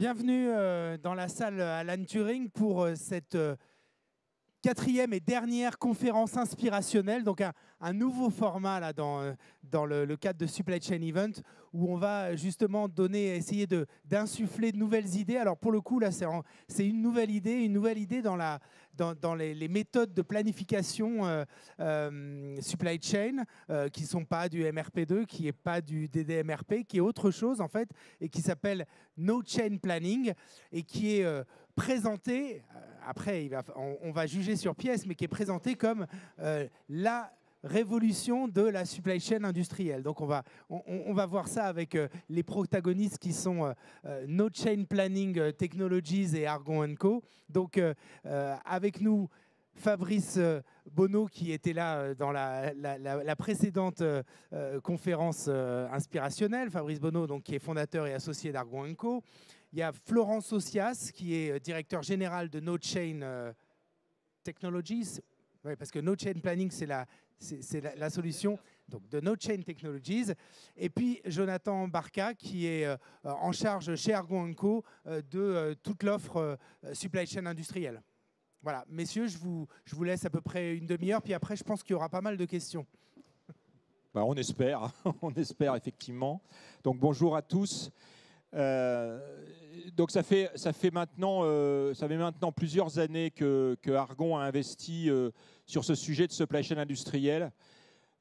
Bienvenue dans la salle Alan Turing pour cette quatrième et dernière conférence inspirationnelle, donc un nouveau format là, dans le cadre de Supply Chain Event, où on va justement essayer d'insuffler de nouvelles idées. Alors pour le coup, là, c'est une nouvelle idée dans les méthodes de planification supply chain, qui ne sont pas du MRP2, qui n'est pas du DDMRP, qui est autre chose en fait, et qui s'appelle No Chain Planning, et qui est présenté, après on va juger sur pièce, mais qui est présenté comme la révolution de la supply chain industrielle. Donc on va voir ça avec les protagonistes qui sont No Chain Planning Technologies et Argon & Co. Donc avec nous, Fabrice Bonneau, qui était là dans la précédente conférence inspirationnelle. Fabrice Bonneau, donc, qui est fondateur et associé d'Argon & Co. Il y a Florence Osias, qui est directeur général de No Chain Technologies. Oui, parce que No Chain Planning, c'est la solution, donc de No Chain Technologies. Et puis Jonathan Barca, qui est en charge chez Argon & Co. De toute l'offre supply chain industrielle. Voilà, messieurs, je vous laisse à peu près une demi-heure, puis après, je pense qu'il y aura pas mal de questions. Bah, on espère, on espère effectivement. Donc bonjour à tous. Donc ça fait maintenant plusieurs années que Argon a investi sur ce sujet de supply chain industrielle.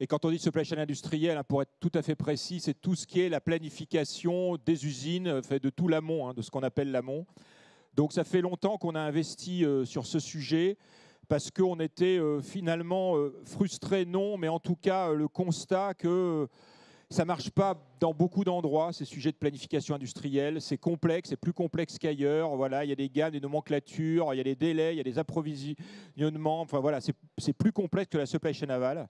Et quand on dit supply chain industrielle, pour être tout à fait précis, c'est tout ce qui est la planification des usines, de tout l'amont, de ce qu'on appelle l'amont. Donc ça fait longtemps qu'on a investi sur ce sujet parce qu'on était finalement frustrés, non, mais en tout cas le constat que ça ne marche pas dans beaucoup d'endroits, ces sujets de planification industrielle. C'est complexe, c'est plus complexe qu'ailleurs. Voilà, il y a des gammes, des nomenclatures, il y a des délais, il y a des approvisionnements. Enfin voilà, c'est plus complexe que la supply chain aval.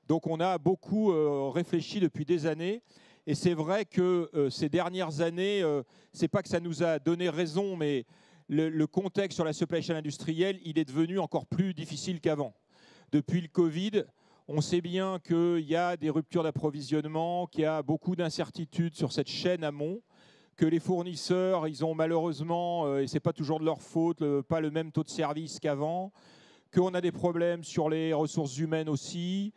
Donc on a beaucoup réfléchi depuis des années. Et c'est vrai que ces dernières années, c'est pas que ça nous a donné raison, mais le contexte sur la supply chain industrielle, il est devenu encore plus difficile qu'avant. Depuis le Covid, on sait bien qu'il y a des ruptures d'approvisionnement, qu'il y a beaucoup d'incertitudes sur cette chaîne amont, que les fournisseurs, ils ont malheureusement, et ce n'est pas toujours de leur faute, pas le même taux de service qu'avant, qu'on a des problèmes sur les ressources humaines aussi,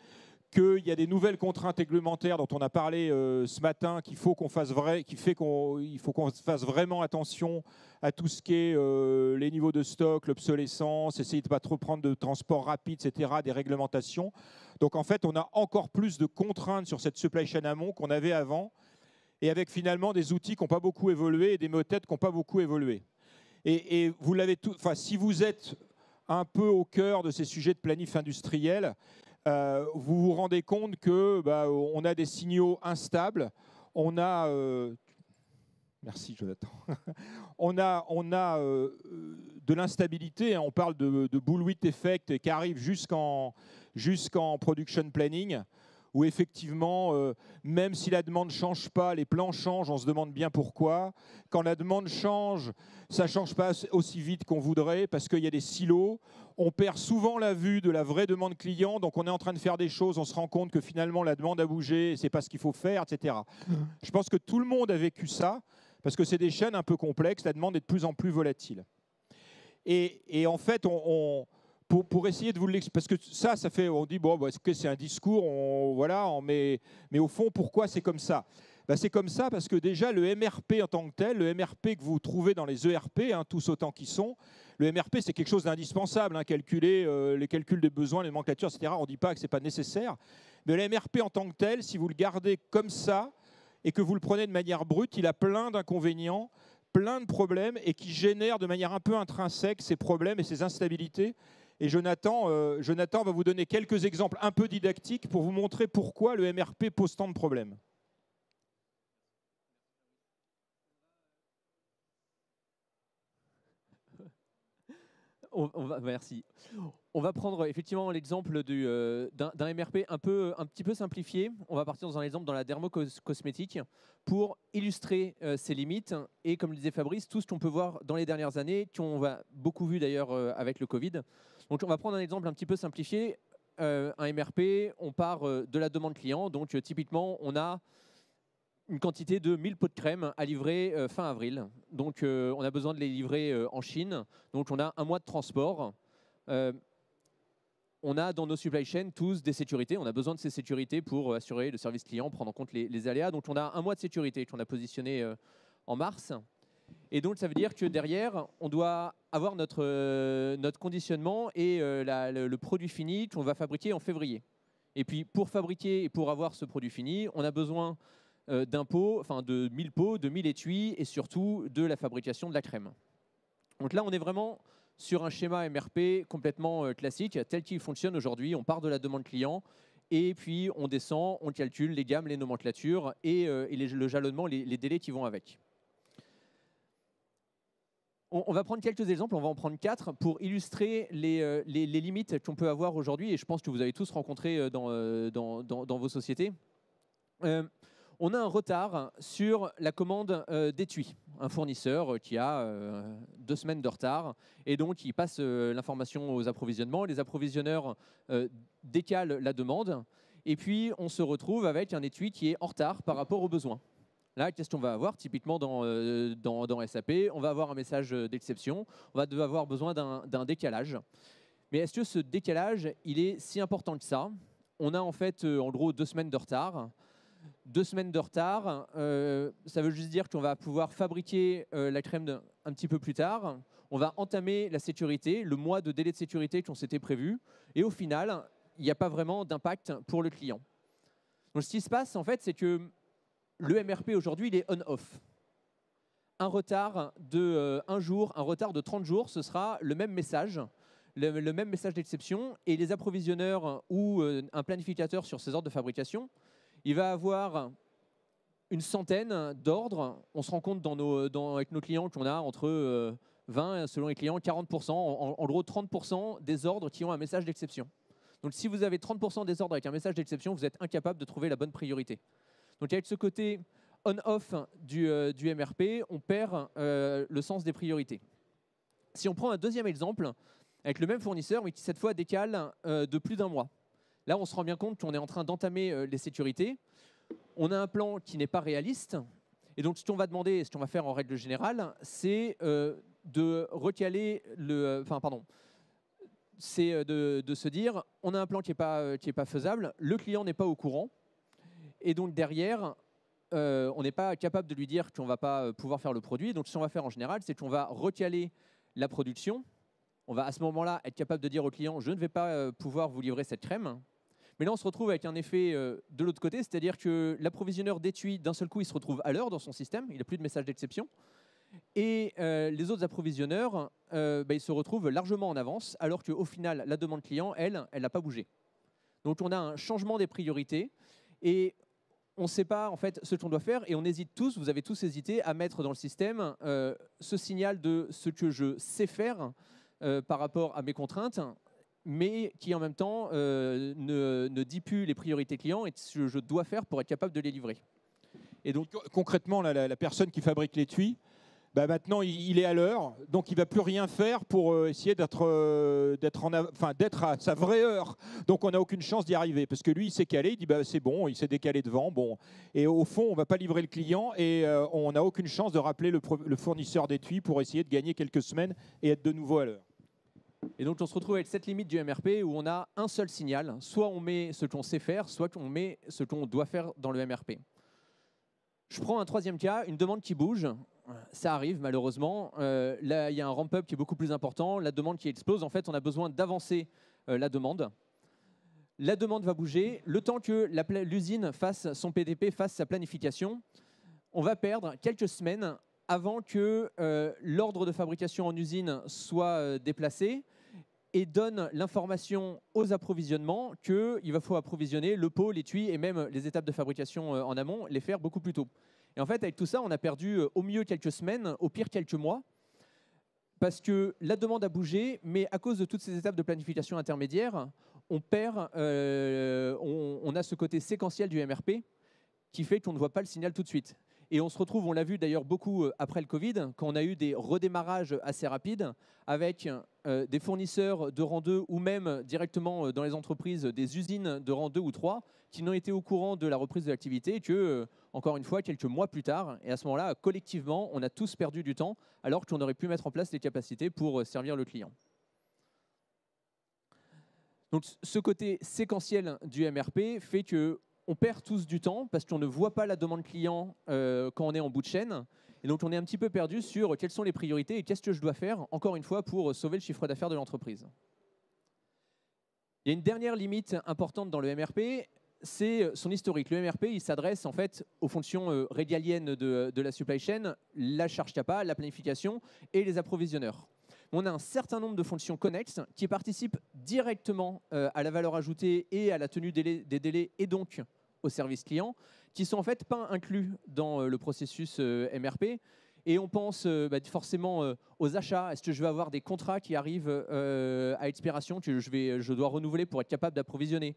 qu'il y a des nouvelles contraintes réglementaires dont on a parlé ce matin, qu'il faut qu'on fasse vraiment attention à tout ce qui est les niveaux de stock, l'obsolescence, essayer de ne pas trop prendre de transport rapide, etc., des réglementations. Donc en fait, on a encore plus de contraintes sur cette supply chain amont qu'on avait avant, et avec finalement des outils qui n'ont pas beaucoup évolué et des méthodes qui n'ont pas beaucoup évolué. Et vous l'avez tout, si vous êtes un peu au cœur de ces sujets de planif industriel, vous vous rendez compte que on a des signaux instables, on a merci Jonathan, on a de l'instabilité, on parle de bullwhip effect qui arrive jusqu'en production planning, où effectivement, même si la demande ne change pas, les plans changent, on se demande bien pourquoi. Quand la demande change, ça ne change pas aussi vite qu'on voudrait parce qu'il y a des silos. On perd souvent la vue de la vraie demande client, donc on est en train de faire des choses, on se rend compte que finalement la demande a bougé, et ce n'est pas ce qu'il faut faire, etc. Je pense que tout le monde a vécu ça, parce que c'est des chaînes un peu complexes, la demande est de plus en plus volatile. Et en fait, pour essayer de vous l'expliquer, parce que ça fait, on dit, bon, c'est un discours, mais au fond, pourquoi c'est comme ça ? C'est comme ça parce que déjà, le MRP en tant que tel, le MRP que vous trouvez dans les ERP, tous autant qu'ils sont, le MRP, c'est quelque chose d'indispensable, calculer les calculs des besoins, les nomenclatures, etc. On ne dit pas que ce n'est pas nécessaire. Mais le MRP en tant que tel, si vous le gardez comme ça et que vous le prenez de manière brute, il a plein d'inconvénients, plein de problèmes et qui génèrent de manière un peu intrinsèque ces problèmes et ces instabilités. Et Jonathan va vous donner quelques exemples un peu didactiques pour vous montrer pourquoi le MRP pose tant de problèmes. Merci. On va prendre effectivement l'exemple d'un MRP un petit peu simplifié. On va partir dans un exemple dans la dermocosmétique pour illustrer ses limites. Et comme le disait Fabrice, tout ce qu'on peut voir dans les dernières années, qu'on a beaucoup vu d'ailleurs avec le Covid. Donc on va prendre un exemple un petit peu simplifié. Un MRP, on part de la demande client. Donc typiquement, on a une quantité de 1000 pots de crème à livrer fin avril. Donc on a besoin de les livrer en Chine. Donc on a un mois de transport. On a dans nos supply chains tous des sécurités. On a besoin de ces sécurités pour assurer le service client, prendre en compte les aléas. Donc on a un mois de sécurité qu'on a positionné en mars. Et donc ça veut dire que derrière, on doit avoir notre conditionnement et le produit fini qu'on va fabriquer en février. Et puis pour fabriquer et pour avoir ce produit fini, on a besoin d'un pot, enfin de 1000 pots, de 1000 étuis et surtout de la fabrication de la crème. Donc là, on est vraiment sur un schéma MRP complètement classique, tel qu'il fonctionne aujourd'hui. On part de la demande client et puis on descend, on calcule les gammes, les nomenclatures et le jalonnement, les délais qui vont avec. On va prendre quelques exemples, on va en prendre 4 pour illustrer les limites qu'on peut avoir aujourd'hui, et je pense que vous avez tous rencontré dans vos sociétés. On a un retard sur la commande d'étui. Un fournisseur qui a 2 semaines de retard, et donc il passe l'information aux approvisionnements. Les approvisionneurs décalent la demande, et puis on se retrouve avec un étui qui est en retard par rapport aux besoins. Là, qu'est-ce qu'on va avoir typiquement dans SAP? On va avoir un message d'exception, on va avoir besoin d'un décalage. Mais est-ce que ce décalage, il est si important que ça? On a en fait, en gros, 2 semaines de retard. 2 semaines de retard, ça veut juste dire qu'on va pouvoir fabriquer la crème un petit peu plus tard. On va entamer la sécurité, le mois de délai de sécurité qu'on s'était prévu. Et au final, il n'y a pas vraiment d'impact pour le client. Donc, ce qui se passe, en fait, c'est que le MRP aujourd'hui, il est on-off. Un retard de 1 jour, un retard de 30 jours, ce sera le même message, le même message d'exception. Et les approvisionneurs ou un planificateur sur ces ordres de fabrication, il va avoir une centaine d'ordres. On se rend compte avec nos clients qu'on a entre 20, selon les clients, 40%, en gros 30% des ordres qui ont un message d'exception. Donc si vous avez 30% des ordres avec un message d'exception, vous êtes incapable de trouver la bonne priorité. Donc avec ce côté on-off du MRP, on perd le sens des priorités. Si on prend un deuxième exemple, avec le même fournisseur, mais qui cette fois décale de plus d'1 mois. Là, on se rend bien compte qu'on est en train d'entamer les sécurités. On a un plan qui n'est pas réaliste. Et donc, ce qu'on va demander, et ce qu'on va faire en règle générale, c'est de recaler c'est de se dire, on a un plan qui n'est pas faisable, le client n'est pas au courant. Et donc, derrière, on n'est pas capable de lui dire qu'on ne va pas pouvoir faire le produit. Donc, ce qu'on va faire en général, c'est qu'on va recaler la production. On va à ce moment-là être capable de dire au client, je ne vais pas pouvoir vous livrer cette crème. Mais là, on se retrouve avec un effet de l'autre côté, c'est-à-dire que l'approvisionneur d'étui, d'un seul coup, il se retrouve à l'heure dans son système, il n'a plus de message d'exception. Et les autres approvisionneurs, ils se retrouvent largement en avance, alors qu'au final, la demande client, elle n'a pas bougé. Donc, on a un changement des priorités et on ne sait pas en fait ce qu'on doit faire, et on hésite tous, vous avez tous hésité à mettre dans le système ce signal de ce que je sais faire par rapport à mes contraintes, mais qui en même temps ne dit plus les priorités clients et ce que je dois faire pour être capable de les livrer. Et donc concrètement, la personne qui fabrique l'étui, maintenant il est à l'heure, donc il ne va plus rien faire pour essayer d'être à sa vraie heure. Donc on n'a aucune chance d'y arriver, parce que lui il s'est calé, il dit c'est bon, il s'est décalé devant, bon. Et au fond on ne va pas livrer le client et on n'a aucune chance de rappeler le fournisseur d'étui pour essayer de gagner quelques semaines et être de nouveau à l'heure. Et donc on se retrouve avec cette limite du MRP où on a un seul signal, soit on met ce qu'on sait faire, soit on met ce qu'on doit faire dans le MRP. Je prends un troisième cas, une demande qui bouge. Ça arrive malheureusement. Là, il y a un ramp-up qui est beaucoup plus important, la demande qui explose. En fait, on a besoin d'avancer la demande. La demande va bouger. Le temps que l'usine fasse son PDP, fasse sa planification, on va perdre quelques semaines avant que l'ordre de fabrication en usine soit déplacé et donne l'information aux approvisionnements qu'il va falloir approvisionner le pot, l'étui et même les étapes de fabrication en amont, les faire beaucoup plus tôt. Et en fait, avec tout ça, on a perdu au mieux quelques semaines, au pire quelques mois, parce que la demande a bougé, mais à cause de toutes ces étapes de planification intermédiaires, on perd, on a ce côté séquentiel du MRP qui fait qu'on ne voit pas le signal tout de suite. Et on se retrouve, on l'a vu d'ailleurs beaucoup après le Covid, quand on a eu des redémarrages assez rapides avec des fournisseurs de rang 2 ou même directement dans les entreprises des usines de rang 2 ou 3 qui n'ont été au courant de la reprise de l'activité que, encore une fois, quelques mois plus tard, et à ce moment-là, collectivement, on a tous perdu du temps alors qu'on aurait pu mettre en place les capacités pour servir le client. Donc ce côté séquentiel du MRP fait qu'on perd tous du temps parce qu'on ne voit pas la demande client quand on est en bout de chaîne. Et donc on est un petit peu perdu sur quelles sont les priorités et qu'est-ce que je dois faire, encore une fois, pour sauver le chiffre d'affaires de l'entreprise. Il y a une dernière limite importante dans le MRP, c'est son historique. Le MRP, il s'adresse en fait aux fonctions régaliennes de la supply chain, la charge CAPA, la planification et les approvisionneurs. On a un certain nombre de fonctions connexes qui participent directement à la valeur ajoutée et à la tenue des délais et donc au service client, qui sont en fait pas inclus dans le processus MRP. Et on pense forcément aux achats. Est-ce que je vais avoir des contrats qui arrivent à expiration que je dois renouveler pour être capable d'approvisionner?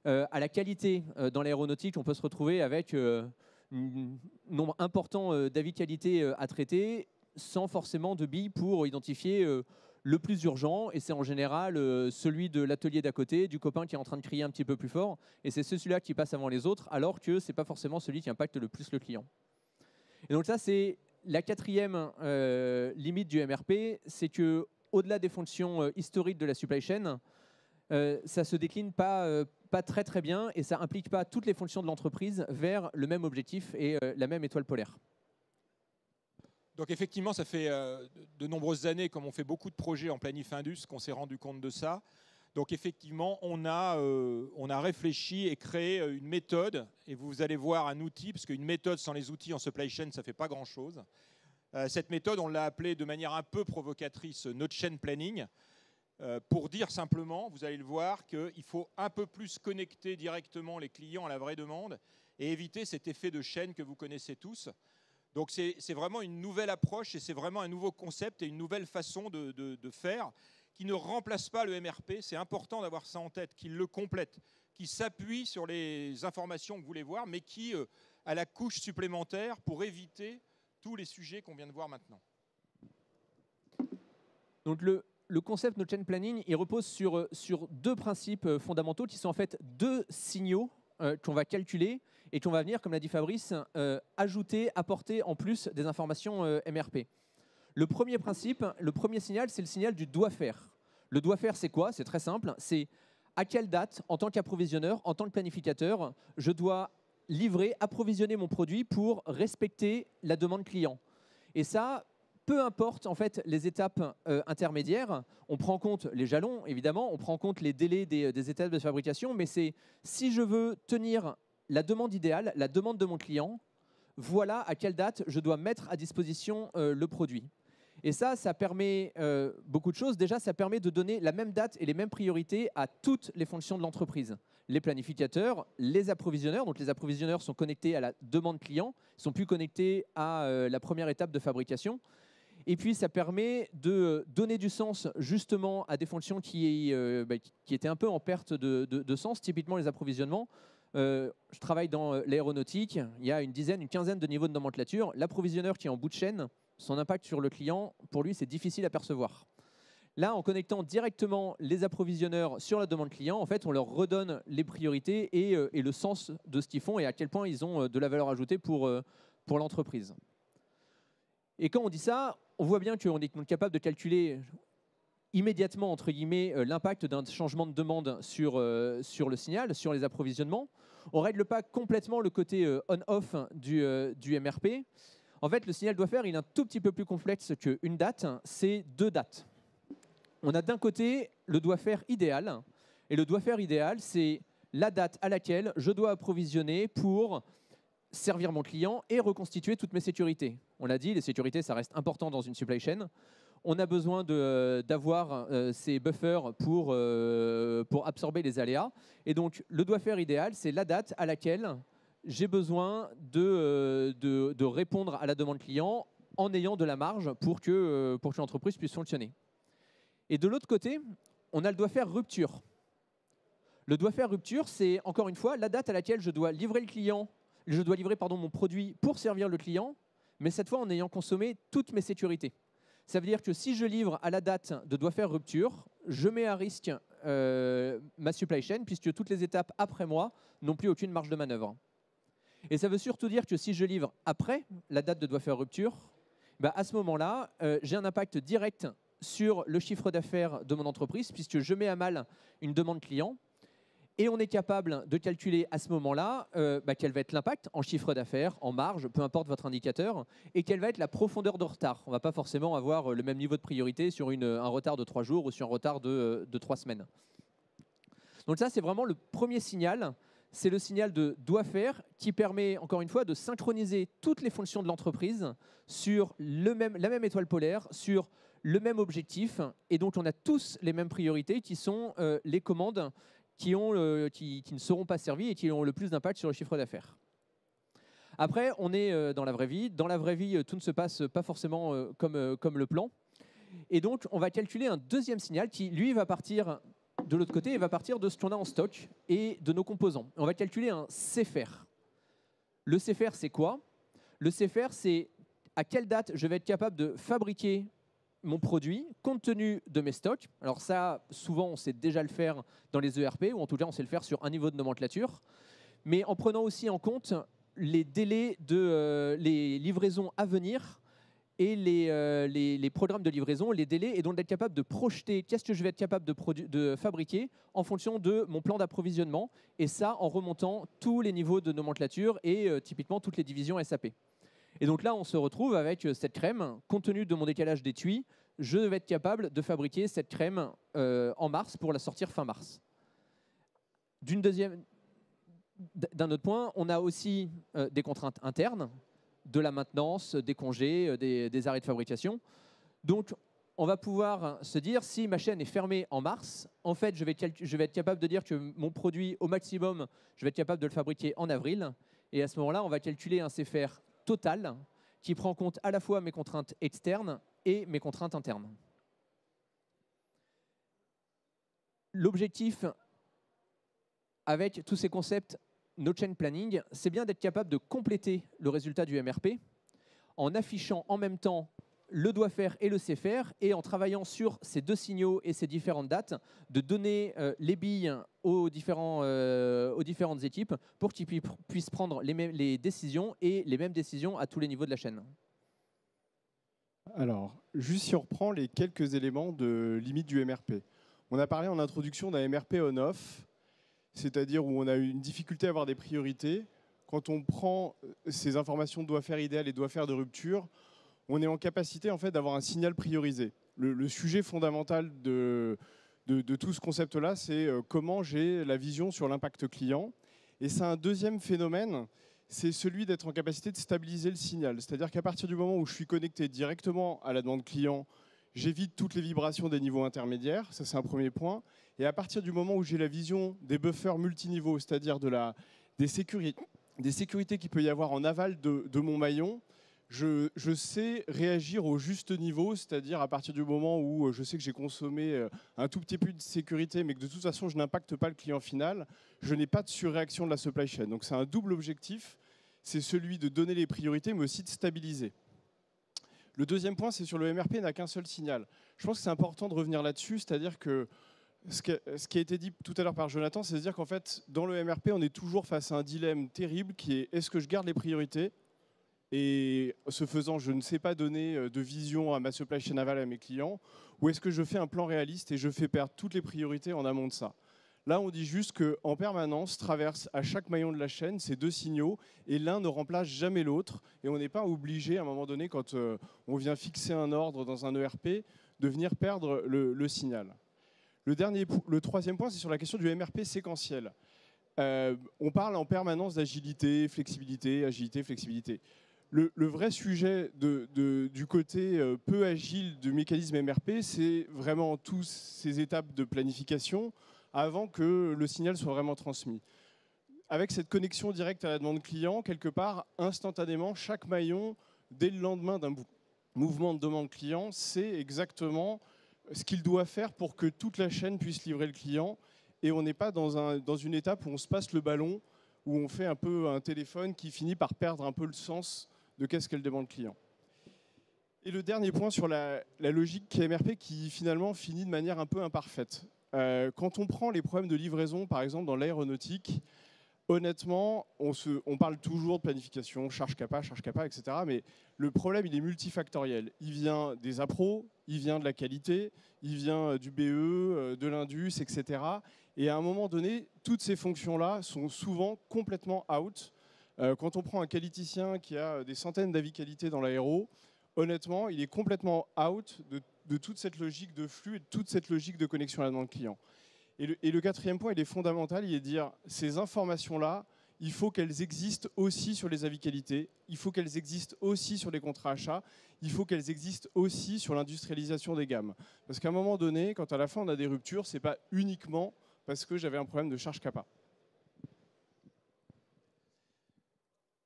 À la qualité dans l'aéronautique, on peut se retrouver avec un nombre important d'avis qualité à traiter, sans forcément de billes pour identifier le plus urgent. Et c'est en général celui de l'atelier d'à côté, du copain qui est en train de crier un petit peu plus fort. Et c'est celui-là qui passe avant les autres, alors que ce n'est pas forcément celui qui impacte le plus le client. Et donc ça, c'est la quatrième limite du MRP, c'est qu'au-delà des fonctions historiques de la supply chain, ça ne se décline pas très très bien et ça n'implique pas toutes les fonctions de l'entreprise vers le même objectif et la même étoile polaire. Donc effectivement, ça fait de nombreuses années, comme on fait beaucoup de projets en planif Indus, qu'on s'est rendu compte de ça. Donc effectivement, on a réfléchi et créé une méthode. Et vous allez voir un outil, parce qu'une méthode sans les outils en supply chain, ça ne fait pas grand-chose. Cette méthode, on l'a appelée de manière un peu provocatrice Node Chain Planning, pour dire simplement, vous allez le voir, qu'il faut un peu plus connecter directement les clients à la vraie demande et éviter cet effet de chaîne que vous connaissez tous. Donc c'est vraiment une nouvelle approche et c'est vraiment un nouveau concept et une nouvelle façon de faire qui ne remplace pas le MRP. C'est important d'avoir ça en tête, qui le complète, qui s'appuie sur les informations que vous voulez voir, mais qui a la couche supplémentaire pour éviter tous les sujets qu'on vient de voir maintenant. Donc le concept Node Chain Planning, il repose sur deux principes fondamentaux qui sont en fait deux signaux qu'on va calculer et qu'on va venir, comme l'a dit Fabrice, ajouter, apporter en plus des informations MRP. Le premier principe, le premier signal, c'est le signal du doit faire. Le doit faire, c'est quoi? C'est très simple. C'est à quelle date, en tant qu'approvisionneur, en tant que planificateur, je dois livrer, approvisionner mon produit pour respecter la demande client. Et ça, peu importe en fait les étapes intermédiaires, on prend en compte les jalons, évidemment, on prend en compte les délais des étapes de fabrication, mais c'est si je veux tenir la demande idéale, la demande de mon client, voilà à quelle date je dois mettre à disposition le produit. Et ça permet beaucoup de choses. Déjà, ça permet de donner la même date et les mêmes priorités à toutes les fonctions de l'entreprise. Les planificateurs, les approvisionneurs. Donc les approvisionneurs sont connectés à la demande client, sont plus connectés à la première étape de fabrication. Et puis, ça permet de donner du sens justement à des fonctions qui étaient un peu en perte de sens, typiquement les approvisionnements. Je travaille dans l'aéronautique, il y a une quinzaine de niveaux de nomenclature. L'approvisionneur qui est en bout de chaîne, son impact sur le client, pour lui, c'est difficile à percevoir. Là, en connectant directement les approvisionneurs sur la demande client, en fait, on leur redonne les priorités et le sens de ce qu'ils font et à quel point ils ont de la valeur ajoutée pour l'entreprise. Et quand on dit ça, on voit bien qu'on est capable de calculer immédiatement, entre guillemets, l'impact d'un changement de demande sur le signal, sur les approvisionnements. On ne règle pas complètement le côté on-off du MRP. En fait, le signal doit faire, il est un tout petit peu plus complexe qu'une date, c'est deux dates. On a d'un côté le doit faire idéal, et le doit faire idéal, c'est la date à laquelle je dois approvisionner pour servir mon client et reconstituer toutes mes sécurités. On l'a dit, les sécurités, ça reste important dans une supply chain. On a besoin d'avoir ces buffers pour absorber les aléas. Et donc, le doit faire idéal, c'est la date à laquelle j'ai besoin de répondre à la demande client en ayant de la marge pour que l'entreprise puisse fonctionner. Et de l'autre côté, on a le doit faire rupture. Le doit faire rupture, c'est encore une fois la date à laquelle je dois livrer le client, je dois livrer mon produit pour servir le client, mais cette fois en ayant consommé toutes mes sécurités. Ça veut dire que si je livre à la date de doit faire rupture, je mets à risque ma supply chain, puisque toutes les étapes après moi n'ont plus aucune marge de manœuvre. Et ça veut surtout dire que si je livre après la date de doit faire rupture, à ce moment-là, j'ai un impact direct sur le chiffre d'affaires de mon entreprise, puisque je mets à mal une demande client. Et on est capable de calculer à ce moment-là quel va être l'impact en chiffre d'affaires, en marge, peu importe votre indicateur, et quelle va être la profondeur de retard. On ne va pas forcément avoir le même niveau de priorité sur un retard de 3 jours ou sur un retard de 3 semaines. Donc ça, c'est vraiment le premier signal. C'est le signal de doit faire qui permet, encore une fois, de synchroniser toutes les fonctions de l'entreprise sur la même étoile polaire, sur le même objectif. Et donc, on a tous les mêmes priorités qui sont les commandes qui ne seront pas servies et qui ont le plus d'impact sur le chiffre d'affaires. Après, on est dans la vraie vie. Dans la vraie vie, tout ne se passe pas forcément comme le plan. Et donc, on va calculer un deuxième signal qui, lui, va partir de l'autre côté et va partir de ce qu'on a en stock et de nos composants. On va calculer un CFR. Le CFR, c'est quoi? Le CFR, c'est à quelle date je vais être capable de fabriquer mon produit compte tenu de mes stocks. Alors ça, souvent, on sait déjà le faire dans les ERP, ou en tout cas, on sait le faire sur un niveau de nomenclature, mais en prenant aussi en compte les délais de les livraisons à venir et les programmes de livraison, les délais, et donc d'être capable de projeter qu'est-ce que je vais être capable de fabriquer en fonction de mon plan d'approvisionnement, et ça en remontant tous les niveaux de nomenclature et typiquement toutes les divisions SAP. Et donc là, on se retrouve avec cette crème. Compte tenu de mon décalage d'étui, je vais être capable de fabriquer cette crème en mars pour la sortir fin mars. D'un autre point, on a aussi des contraintes internes, de la maintenance, des congés, des arrêts de fabrication. Donc, on va pouvoir se dire, si ma chaîne est fermée en mars, en fait, je vais être capable de dire que mon produit, au maximum, je vais être capable de le fabriquer en avril. Et à ce moment-là, on va calculer un CFR total qui prend en compte à la fois mes contraintes externes et mes contraintes internes. L'objectif avec tous ces concepts no chain planning, c'est bien d'être capable de compléter le résultat du MRP en affichant en même temps le doit faire et le sait faire, et en travaillant sur ces deux signaux et ces différentes dates, de donner les billes aux différentes équipes pour qu'ils puissent prendre les décisions et les mêmes décisions à tous les niveaux de la chaîne. Alors, juste si on reprend les quelques éléments de limite du MRP. On a parlé en introduction d'un MRP on-off, c'est-à-dire où on a eu une difficulté à avoir des priorités. Quand on prend ces informations de doit faire idéal et doit faire de rupture, on est en capacité en fait, d'avoir un signal priorisé. Le sujet fondamental de tout ce concept-là, c'est comment j'ai la vision sur l'impact client. Et c'est un deuxième phénomène, c'est celui d'être en capacité de stabiliser le signal. C'est-à-dire qu'à partir du moment où je suis connecté directement à la demande client, j'évite toutes les vibrations des niveaux intermédiaires, ça c'est un premier point. Et à partir du moment où j'ai la vision des buffers multiniveaux, c'est-à-dire des sécurités qu'il peut y avoir en aval de mon maillon, je sais réagir au juste niveau, c'est-à-dire à partir du moment où je sais que j'ai consommé un tout petit peu de sécurité, mais que de toute façon, je n'impacte pas le client final, je n'ai pas de surréaction de la supply chain. Donc c'est un double objectif, c'est celui de donner les priorités, mais aussi de stabiliser. Le deuxième point, c'est sur le MRP n'a qu'un seul signal. Je pense que c'est important de revenir là-dessus, c'est-à-dire que ce qui a été dit tout à l'heure par Jonathan, c'est de dire qu'en fait, dans le MRP, on est toujours face à un dilemme terrible qui est est-ce que je garde les priorités ? Et ce faisant, je ne sais pas donner de vision à ma supply chain aval à mes clients, ou est-ce que je fais un plan réaliste et je fais perdre toutes les priorités en amont de ça? Là, on dit juste qu'en permanence, traverse à chaque maillon de la chaîne ces deux signaux, et l'un ne remplace jamais l'autre, et on n'est pas obligé, à un moment donné, quand on vient fixer un ordre dans un ERP, de venir perdre le signal. Le troisième point, c'est sur la question du MRP séquentiel. On parle en permanence d'agilité, flexibilité, agilité, flexibilité. Le vrai sujet du côté peu agile du mécanisme MRP, c'est vraiment toutes ces étapes de planification avant que le signal soit vraiment transmis. Avec cette connexion directe à la demande client, quelque part, instantanément, chaque maillon, dès le lendemain d'un mouvement de demande client, sait exactement ce qu'il doit faire pour que toute la chaîne puisse livrer le client. Et on n'est pas dans une étape où on se passe le ballon, où on fait un peu un téléphone qui finit par perdre un peu le sens de qu'est-ce qu'est le demande client. Et le dernier point sur la logique MRP qui finalement finit de manière un peu imparfaite. Quand on prend les problèmes de livraison, par exemple dans l'aéronautique, honnêtement, on parle toujours de planification, charge capa, etc. Mais le problème, il est multifactoriel. Il vient des appros, il vient de la qualité, il vient du BE, de l'Indus, etc. Et à un moment donné, toutes ces fonctions-là sont souvent complètement out. Quand on prend un qualiticien qui a des centaines d'avis qualité dans l'aéro, honnêtement, il est complètement out de toute cette logique de flux et de toute cette logique de connexion à la demande client. Et le quatrième point, il est fondamental, il est de dire ces informations-là, il faut qu'elles existent aussi sur les avis qualité, il faut qu'elles existent aussi sur les contrats achats, il faut qu'elles existent aussi sur l'industrialisation des gammes. Parce qu'à un moment donné, quand à la fin on a des ruptures, ce n'est pas uniquement parce que j'avais un problème de charge capa.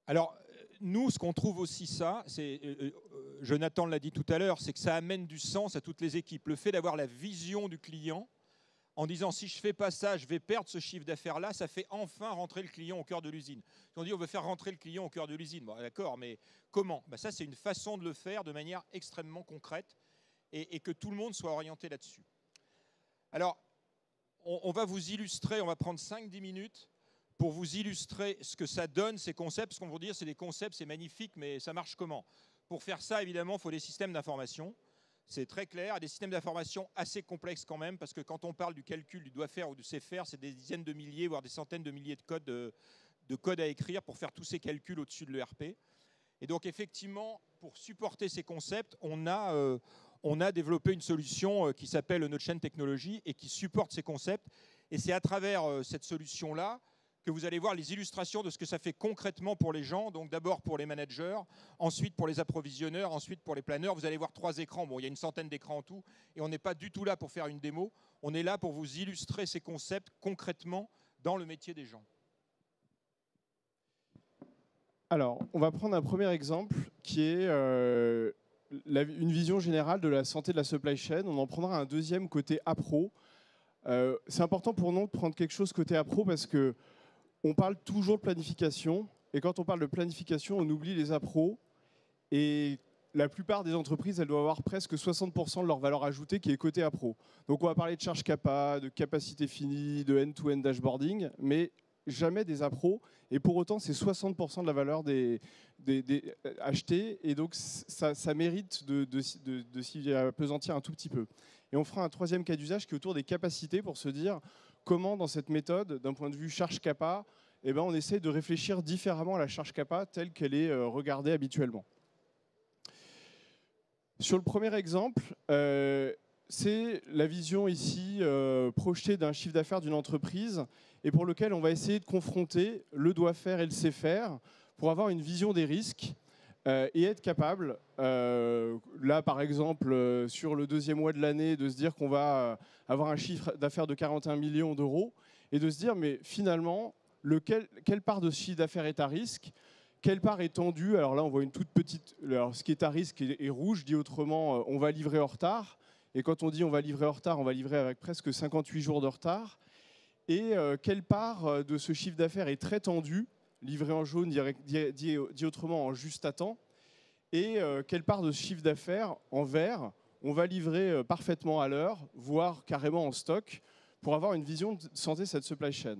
Alors, nous, ce qu'on trouve aussi ça, c'est, Jonathan l'a dit tout à l'heure, c'est que ça amène du sens à toutes les équipes. Le fait d'avoir la vision du client, en disant si je ne fais pas ça, je vais perdre ce chiffre d'affaires-là, ça fait enfin rentrer le client au cœur de l'usine. On dit on veut faire rentrer le client au cœur de l'usine. Bon, d'accord, mais comment ? Ben, ça, c'est une façon de le faire de manière extrêmement concrète et que tout le monde soit orienté là-dessus. Alors, on va vous illustrer, on va prendre 5-10 minutes pour vous illustrer ce que ça donne, ces concepts. Parce qu'on va vous dire c'est des concepts, c'est magnifique, mais ça marche comment ? Pour faire ça, évidemment, il faut des systèmes d'information. C'est très clair, des systèmes d'information assez complexes quand même, parce que quand on parle du calcul, du doit faire ou du sait faire, c'est des dizaines de milliers, voire des centaines de milliers de codes à écrire pour faire tous ces calculs au-dessus de l'ERP. Et donc effectivement, pour supporter ces concepts, on a développé une solution qui s'appelle Node-Chain Technology et qui supporte ces concepts. Et c'est à travers cette solution-là que vous allez voir les illustrations de ce que ça fait concrètement pour les gens. Donc d'abord pour les managers, ensuite pour les approvisionneurs, ensuite pour les planeurs. Vous allez voir 3 écrans. Bon, il y a une centaine d'écrans en tout. Et on n'est pas du tout là pour faire une démo. On est là pour vous illustrer ces concepts concrètement dans le métier des gens. Alors, on va prendre un premier exemple qui est une vision générale de la santé de la supply chain. On en prendra un deuxième côté appro. C'est important pour nous de prendre quelque chose côté appro parce que on parle toujours de planification, et quand on parle de planification, on oublie les appros, et la plupart des entreprises, elles doivent avoir presque 60% de leur valeur ajoutée qui est côté appro. Donc on va parler de charge capa, de capacité finie, de end-to-end dashboarding, mais jamais des appros, et pour autant c'est 60% de la valeur des achetés, et donc ça mérite de s'y appesantir un tout petit peu. Et on fera un troisième cas d'usage qui est autour des capacités pour se dire comment, dans cette méthode, d'un point de vue charge capa, eh ben, on essaie de réfléchir différemment à la charge capa telle qu'elle est regardée habituellement. Sur le premier exemple, c'est la vision ici projetée d'un chiffre d'affaires d'une entreprise et pour lequel on va essayer de confronter le doit faire et le sait faire pour avoir une vision des risques et être capable, là par exemple sur le deuxième mois de l'année, de se dire qu'on va avoir un chiffre d'affaires de 41 millions d'euros et de se dire mais finalement, quelle part de ce chiffre d'affaires est à risque ? Quelle part est tendue ? Alors là, on voit une toute petite... Alors, ce qui est à risque est rouge, dit autrement, on va livrer en retard. Et quand on dit on va livrer en retard, on va livrer avec presque 58 jours de retard. Et quelle part de ce chiffre d'affaires est très tendue, livré en jaune, dit autrement en juste à temps. Et quelle part de ce chiffre d'affaires en vert, on va livrer parfaitement à l'heure, voire carrément en stock, pour avoir une vision de santé de cette supply chain.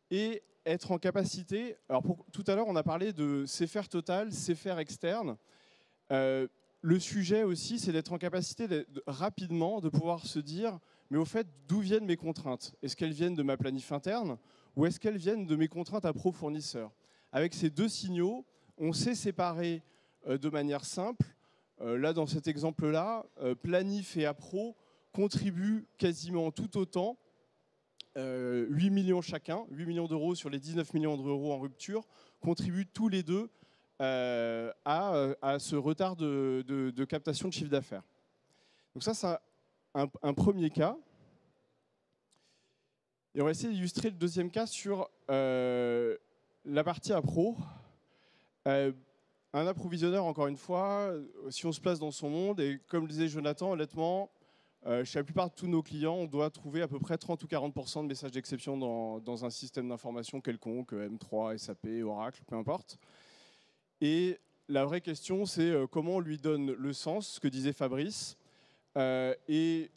Et être en capacité, alors tout à l'heure on a parlé de CFR total, CFR externe. Le sujet aussi c'est d'être en capacité rapidement de pouvoir se dire mais au fait d'où viennent mes contraintes? Est-ce qu'elles viennent de ma planif interne ou est-ce qu'elles viennent de mes contraintes à pro fournisseurs? Avec ces deux signaux, on sait séparer de manière simple. Là dans cet exemple-là, planif et appro contribuent quasiment tout autant. 8 millions chacun, 8 millions d'euros sur les 19 millions d'euros en rupture, contribuent tous les deux à ce retard de captation de chiffre d'affaires. Donc ça, c'est un premier cas. Et on va essayer d'illustrer le deuxième cas sur la partie appro. Un approvisionneur, encore une fois, si on se place dans son monde, et comme le disait Jonathan, honnêtement, Chez la plupart de tous nos clients, on doit trouver à peu près 30 ou 40% de messages d'exception dans un système d'information quelconque, M3, SAP, Oracle, peu importe. Et la vraie question, c'est comment on lui donne le sens, ce que disait Fabrice, et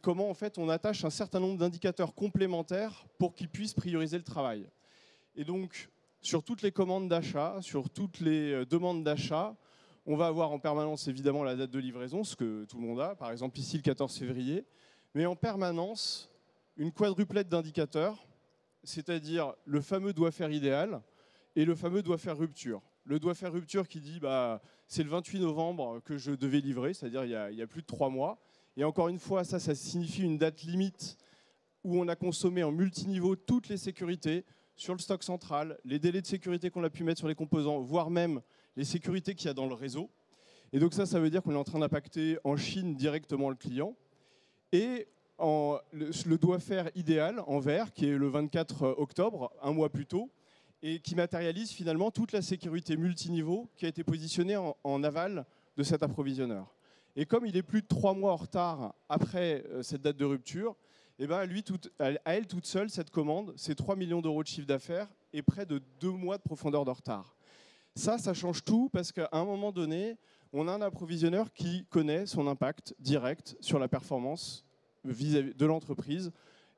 comment en fait on attache un certain nombre d'indicateurs complémentaires pour qu'ils puissent prioriser le travail. Et donc, sur toutes les commandes d'achat, sur toutes les demandes d'achat, on va avoir en permanence évidemment la date de livraison, ce que tout le monde a, par exemple ici le 14 février, mais en permanence une quadruplette d'indicateurs, c'est-à-dire le fameux doit faire idéal et le fameux doit faire rupture. Le doit faire rupture qui dit bah, c'est le 28 novembre que je devais livrer, c'est-à-dire il y a plus de 3 mois. Et encore une fois, ça signifie une date limite où on a consommé en multiniveau toutes les sécurités sur le stock central, les délais de sécurité qu'on a pu mettre sur les composants, voire même les sécurités qu'il y a dans le réseau. Et donc ça veut dire qu'on est en train d'impacter en Chine directement le client. Et le doit faire idéal en vert, qui est le 24 octobre, un mois plus tôt, et qui matérialise finalement toute la sécurité multiniveau qui a été positionnée en aval de cet approvisionneur. Et comme il est plus de 3 mois en retard après cette date de rupture, et ben à elle toute seule, cette commande, c'est 3 millions d'euros de chiffre d'affaires et près de 2 mois de profondeur de retard. Ça change tout parce qu'à un moment donné, on a un approvisionneur qui connaît son impact direct sur la performance vis-à-vis de l'entreprise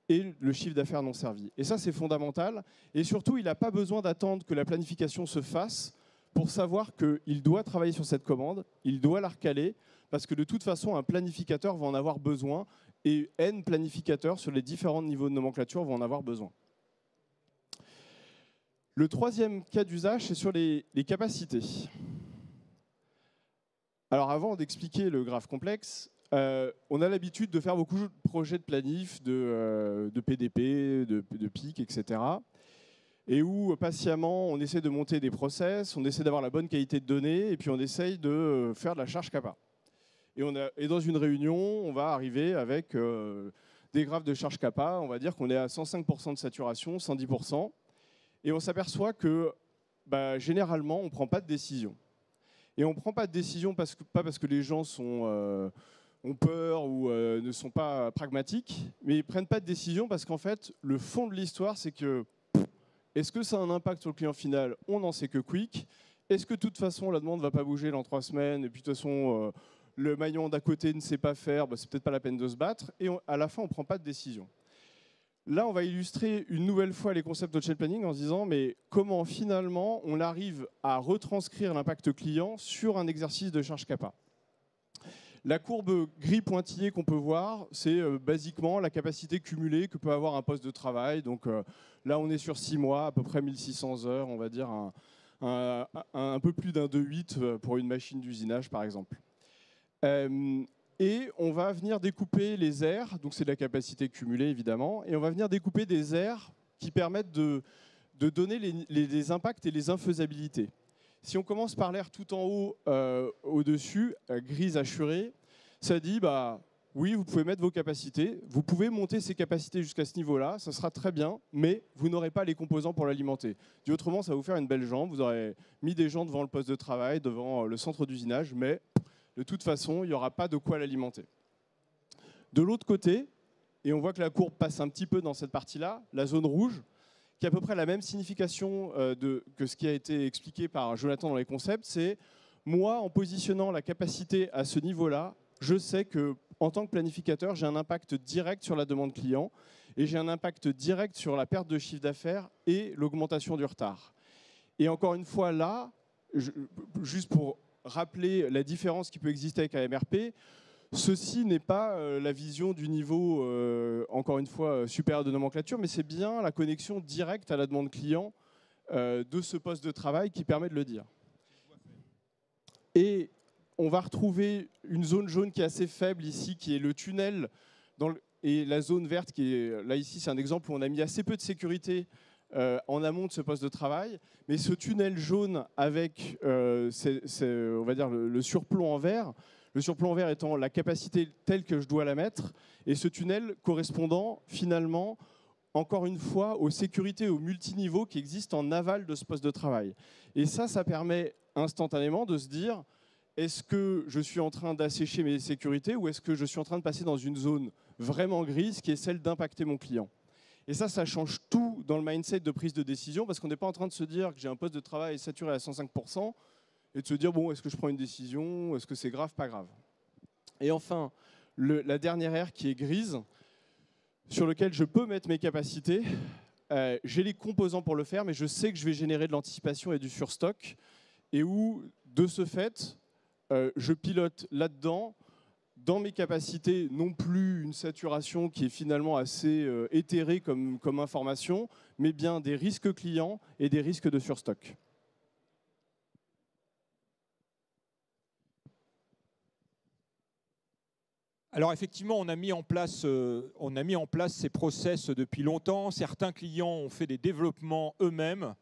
et le chiffre d'affaires non servi. Et ça, c'est fondamental. Et surtout, il n'a pas besoin d'attendre que la planification se fasse pour savoir qu'il doit travailler sur cette commande, il doit la recaler, parce que de toute façon, un planificateur va en avoir besoin et N planificateurs sur les différents niveaux de nomenclature vont en avoir besoin. Le troisième cas d'usage, c'est sur les capacités. Alors avant d'expliquer le graphe complexe, on a l'habitude de faire beaucoup de projets de planif, de PDP, de PIC, etc. Et où patiemment, on essaie de monter des process, on essaie d'avoir la bonne qualité de données, et puis on essaye de faire de la charge capa. Et dans une réunion, on va arriver avec des graphes de charge capa, on va dire qu'on est à 105% de saturation, 110%, et on s'aperçoit que généralement, on ne prend pas de décision. Et on ne prend pas de décision pas parce que les gens ont peur ou ne sont pas pragmatiques, mais ils ne prennent pas de décision parce qu'en fait, le fond de l'histoire, c'est que est-ce que ça a un impact sur le client final? On n'en sait que quick. Est-ce que de toute façon, la demande ne va pas bouger dans 3 semaines et puis de toute façon, le maillon d'à côté ne sait pas faire, c'est peut-être pas la peine de se battre. Et à la fin, on ne prend pas de décision. Là, on va illustrer une nouvelle fois les concepts de chain planning en se disant mais comment finalement on arrive à retranscrire l'impact client sur un exercice de charge capa. La courbe gris pointillé qu'on peut voir, c'est basiquement la capacité cumulée que peut avoir un poste de travail. Donc là, on est sur 6 mois, à peu près 1600 heures, on va dire un peu plus d'un 2,8 pour une machine d'usinage, par exemple. Et on va venir découper les aires, donc c'est de la capacité cumulée évidemment, et on va venir découper des aires qui permettent de donner les impacts et les infaisabilités. Si on commence par l'aire tout en haut, au-dessus, grise assurée, ça dit oui, vous pouvez mettre vos capacités, vous pouvez monter ces capacités jusqu'à ce niveau-là, ça sera très bien, mais vous n'aurez pas les composants pour l'alimenter. Dit autrement, ça va vous faire une belle jambe, vous aurez mis des gens devant le poste de travail, devant le centre d'usinage, mais de toute façon, il n'y aura pas de quoi l'alimenter. De l'autre côté, et on voit que la courbe passe un petit peu dans cette partie-là, la zone rouge, qui a à peu près la même signification que ce qui a été expliqué par Jonathan dans les concepts, c'est moi, en positionnant la capacité à ce niveau-là, je sais qu'en tant que planificateur, j'ai un impact direct sur la demande client et j'ai un impact direct sur la perte de chiffre d'affaires et l'augmentation du retard. Et encore une fois, là, juste pour rappeler la différence qui peut exister avec un MRP, ceci n'est pas la vision du niveau, encore une fois, supérieur de nomenclature, mais c'est bien la connexion directe à la demande client de ce poste de travail qui permet de le dire. Et on va retrouver une zone jaune qui est assez faible ici, qui est le tunnel, et la zone verte qui est là ici, c'est un exemple où on a mis assez peu de sécurité en amont de ce poste de travail, mais ce tunnel jaune avec, on va dire, le surplomb en vert, le surplomb en vert étant la capacité telle que je dois la mettre, et ce tunnel correspondant finalement, encore une fois, aux sécurités, aux multiniveaux qui existent en aval de ce poste de travail. Et ça permet instantanément de se dire, est-ce que je suis en train d'assécher mes sécurités ou est-ce que je suis en train de passer dans une zone vraiment grise qui est celle d'impacter mon client? Et ça change tout dans le mindset de prise de décision parce qu'on n'est pas en train de se dire que j'ai un poste de travail saturé à 105% et de se dire, bon, est-ce que je prends une décision? Est-ce que c'est grave? Pas grave. Et enfin, la dernière ère qui est grise, sur lequel je peux mettre mes capacités. J'ai les composants pour le faire, mais je sais que je vais générer de l'anticipation et du surstock. Et où, de ce fait, je pilote là-dedans, dans mes capacités, non plus une saturation qui est finalement assez éthérée comme information, mais bien des risques clients et des risques de surstock. Alors effectivement, on a mis en place ces process depuis longtemps. Certains clients ont fait des développements eux-mêmes.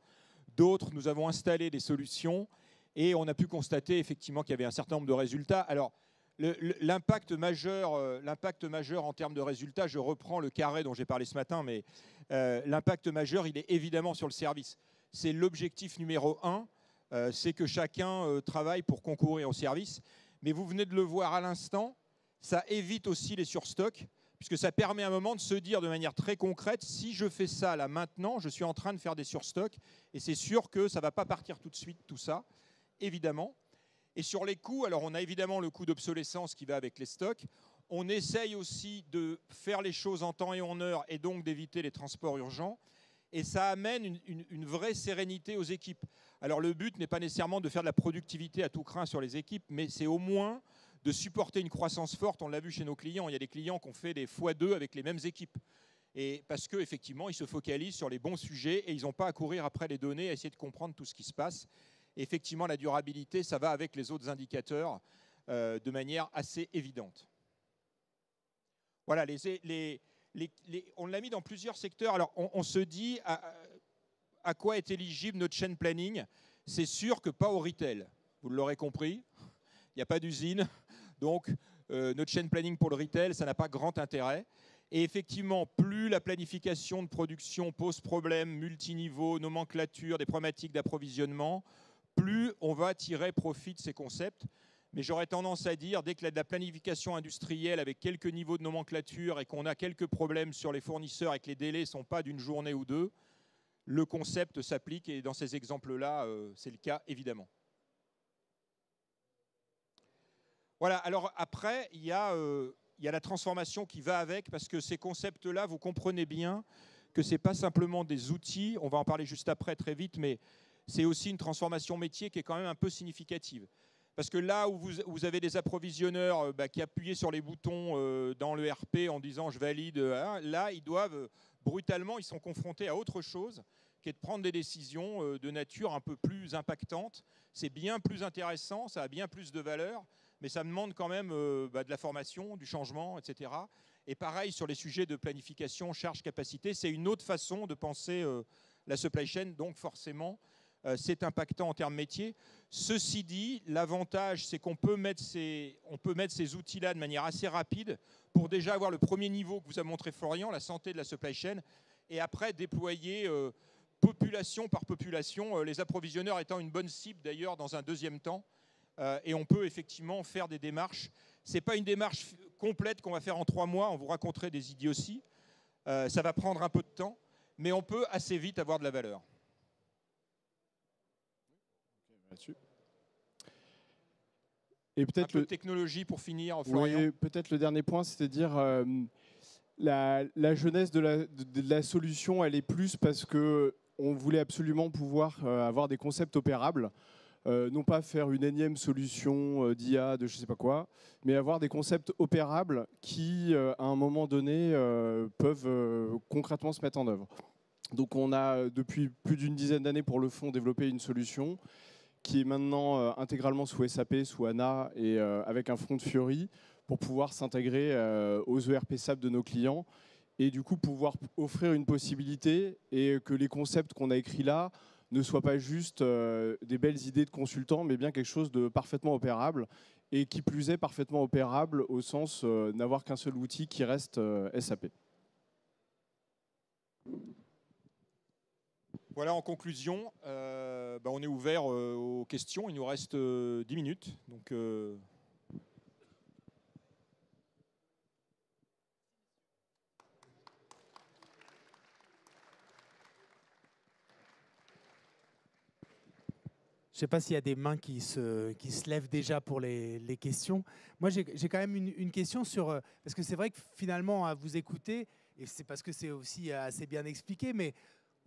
D'autres, nous avons installé des solutions et on a pu constater effectivement qu'il y avait un certain nombre de résultats. Alors l'impact majeur en termes de résultats, je reprends le carré dont j'ai parlé ce matin, mais l'impact majeur, il est évidemment sur le service. C'est l'objectif numéro 1, c'est que chacun travaille pour concourir au service. Mais vous venez de le voir à l'instant, ça évite aussi les surstocks, puisque ça permet à un moment de se dire de manière très concrète, si je fais ça là maintenant, je suis en train de faire des surstocks, et c'est sûr que ça ne va pas partir tout de suite, tout ça, évidemment. Et sur les coûts, alors on a évidemment le coût d'obsolescence qui va avec les stocks. On essaye aussi de faire les choses en temps et en heure, et donc d'éviter les transports urgents. Et ça amène une vraie sérénité aux équipes. Alors le but n'est pas nécessairement de faire de la productivité à tout crin sur les équipes, mais c'est au moins de supporter une croissance forte. On l'a vu chez nos clients, il y a des clients qui ont fait des x2 avec les mêmes équipes. Et parce qu'effectivement, ils se focalisent sur les bons sujets et ils n'ont pas à courir après les données, à essayer de comprendre tout ce qui se passe. Et effectivement, la durabilité, ça va avec les autres indicateurs de manière assez évidente. Voilà, on l'a mis dans plusieurs secteurs. Alors, on se dit à quoi est éligible notre chain planning. C'est sûr que pas au retail. Vous l'aurez compris, il n'y a pas d'usine. Donc, notre chain planning pour le retail, ça n'a pas grand intérêt. Et effectivement, plus la planification de production pose problème, multiniveau, nomenclature, des problématiques d'approvisionnement, plus on va tirer profit de ces concepts. Mais j'aurais tendance à dire, dès qu'il y a de la planification industrielle avec quelques niveaux de nomenclature et qu'on a quelques problèmes sur les fournisseurs et que les délais ne sont pas d'une journée ou deux, le concept s'applique et dans ces exemples-là, c'est le cas évidemment. Voilà, alors après, il y a la transformation qui va avec, parce que ces concepts-là, vous comprenez bien que ce n'est pas simplement des outils, on va en parler juste après très vite, mais c'est aussi une transformation métier qui est quand même un peu significative. Parce que là où vous avez des approvisionneurs qui appuyaient sur les boutons dans le RP en disant « je valide », là, ils doivent brutalement, ils sont confrontés à autre chose, qui est de prendre des décisions de nature un peu plus impactante. C'est bien plus intéressant, ça a bien plus de valeur, mais ça demande quand même de la formation, du changement, etc. Et pareil sur les sujets de planification, charge, capacité, c'est une autre façon de penser la supply chain, donc forcément, c'est impactant en termes métiers. Ceci dit, l'avantage, c'est qu'on peut mettre ces outils-là de manière assez rapide pour déjà avoir le premier niveau que vous a montré Florian, la santé de la supply chain, et après déployer population par population, les approvisionneurs étant une bonne cible d'ailleurs dans un deuxième temps. Et on peut effectivement faire des démarches. Ce n'est pas une démarche complète qu'on va faire en 3 mois, on vous raconterait des idioties. Ça va prendre un peu de temps, mais on peut assez vite avoir de la valeur. Et peut-être un peu de technologie pour finir, Florian. Oui, peut-être le dernier point, c'est-à-dire la jeunesse de la solution, elle est plus parce qu'on voulait absolument pouvoir avoir des concepts opérables. Non pas faire une énième solution d'IA, de je ne sais pas quoi, mais avoir des concepts opérables qui, à un moment donné, peuvent concrètement se mettre en œuvre. Donc on a, depuis plus d'une dizaine d'années pour le fond, développé une solution qui est maintenant intégralement sous SAP, sous HANA, et avec un front de Fiori, pour pouvoir s'intégrer aux ERP SAP de nos clients, et du coup pouvoir offrir une possibilité, et que les concepts qu'on a écrits là ne soient pas juste des belles idées de consultants, mais bien quelque chose de parfaitement opérable, et qui plus est parfaitement opérable au sens n'avoir qu'un seul outil qui reste SAP. Voilà, en conclusion, On est ouvert aux questions. Il nous reste 10 minutes. Donc, je ne sais pas s'il y a des mains qui se lèvent déjà pour les questions. Moi, j'ai quand même une question sur... parce que c'est vrai que finalement, à vous écouter, et c'est parce que c'est aussi assez bien expliqué, mais